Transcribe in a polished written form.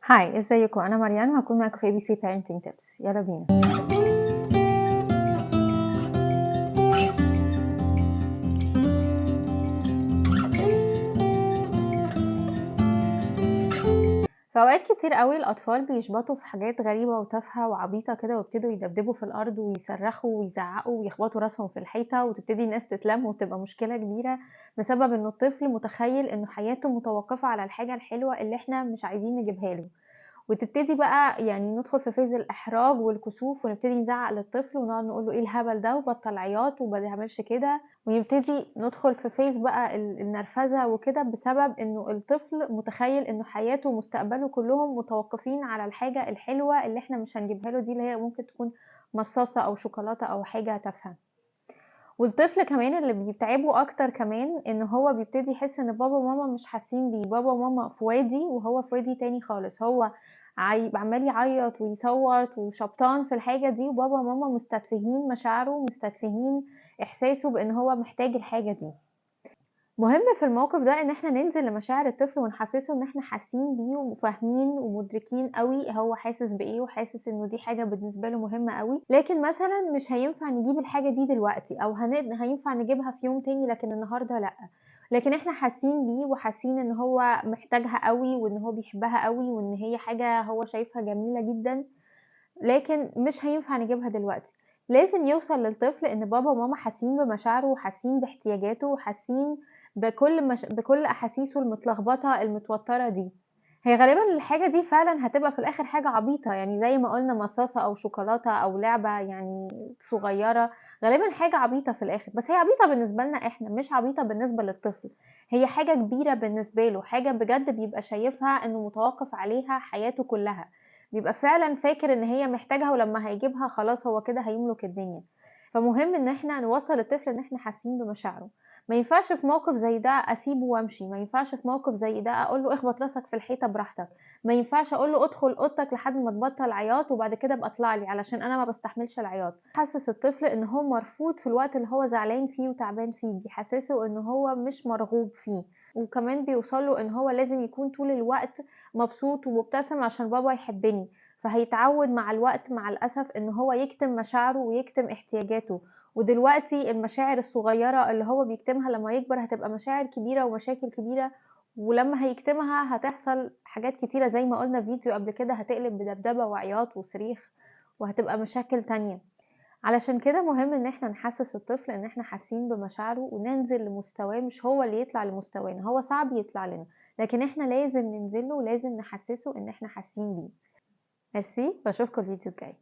هاي، ازيكم؟ انا مريان وهكون معاكم في ABC Parenting Tips. يلا بينا. في اوقات كتير قوي الاطفال بيشبطوا في حاجات غريبه وتافهه وعبيطه كده، ويبتدوا يدبدبوا في الارض ويصرخوا ويزعقوا ويخبطوا راسهم في الحيطه، وتبتدي الناس تتلم وتبقى مشكله كبيره بسبب انه الطفل متخيل انه حياته متوقفه على الحاجه الحلوه اللي احنا مش عايزين نجيبها له. وتبتدي بقى يعني ندخل في فيز الإحراج والكسوف، ونبتدي نزعق للطفل ونقعد نقول له إيه الهبل ده وبطل عياط وما تعملش كده، ونبتدي ندخل في فيز بقى النرفزة وكده، بسبب إنه الطفل متخيل إنه حياته ومستقبله كلهم متوقفين على الحاجة الحلوة اللي إحنا مش هنجيبها له دي، اللي هي ممكن تكون مصاصة أو شوكولاتة أو حاجة تافهة. والطفل كمان اللي بيتعبه اكتر كمان ان هو بيبتدي يحس ان بابا وماما مش حاسين بيه، بابا وماما في وادي وهو في وادي تاني خالص، هو عمال يعيط ويصوت وشبطان في الحاجة دي، وبابا وماما مستتفهين مشاعره، مستتفهين احساسه بان هو محتاج الحاجة دي. مهم في الموقف ده ان احنا ننزل لمشاعر الطفل ونحسسه ان احنا حاسين بيه وفاهمين ومدركين قوي هو حاسس بايه، وحاسس انه دي حاجة بالنسبة له مهمة قوي، لكن مثلا مش هينفع نجيب الحاجة دي دلوقتي، او هينفع نجيبها في يوم تاني لكن النهاردة لا. لكن احنا حاسين بيه وحاسين ان هو محتاجها قوي وان هو بيحبها قوي وان هي حاجة هو شايفها جميلة جدا، لكن مش هينفع نجيبها دلوقتي. لازم يوصل للطفل ان بابا وماما حاسين بمشاعره وحاسين باحتياجاته وحاسين بكل احاسيسه المتلخبطه المتوتره دي. هي غالبا الحاجه دي فعلا هتبقى في الاخر حاجه عبيطه، يعني زي ما قلنا مصاصه او شوكولاته او لعبه يعني صغيره، غالبا حاجه عبيطه في الاخر، بس هي عبيطه بالنسبه لنا احنا، مش عبيطه بالنسبه للطفل. هي حاجه كبيره بالنسبه له، حاجه بجد بيبقى شايفها انه متوقف عليها حياته كلها، بيبقى فعلا فاكر ان هي محتاجها، ولما هيجيبها خلاص هو كده هيملك الدنيا. فمهم ان احنا نوصل الطفل ان احنا حاسين بمشاعره. ما ينفعش في موقف زي ده اسيبه وامشي، ما ينفعش في موقف زي ده اقول له اخبط راسك في الحيطه براحتك، ما ينفعش اقول له ادخل اوضتك لحد ما تبطل عياط وبعد كده ابقى اطلع لي، علشان انا ما بستحملش العياط. حسس الطفل ان هو مرفوض في الوقت اللي هو زعلان فيه وتعبان فيه، بيحسسه ان هو مش مرغوب فيه. وكمان بيوصله ان هو لازم يكون طول الوقت مبسوط ومبتسم عشان بابا يحبني، فهيتعود مع الوقت مع الأسف ان هو يكتم مشاعره ويكتم احتياجاته. ودلوقتي المشاعر الصغيرة اللي هو بيكتمها لما يكبر هتبقى مشاعر كبيرة ومشاكل كبيرة، ولما هيكتمها هتحصل حاجات كتيرة زي ما قلنا في فيديو قبل كده، هتقلب بدبدبة وعياط وصريخ وهتبقى مشاكل تانية. علشان كده مهم ان احنا نحسس الطفل ان احنا حاسين بمشاعره وننزل لمستواه، مش هو اللي يطلع لمستوانا، هو صعب يطلع لنا، لكن احنا لازم ننزله ولازم نحسسه ان احنا حاسين بيه. ميرسي، بشوفكم الفيديو الجاي.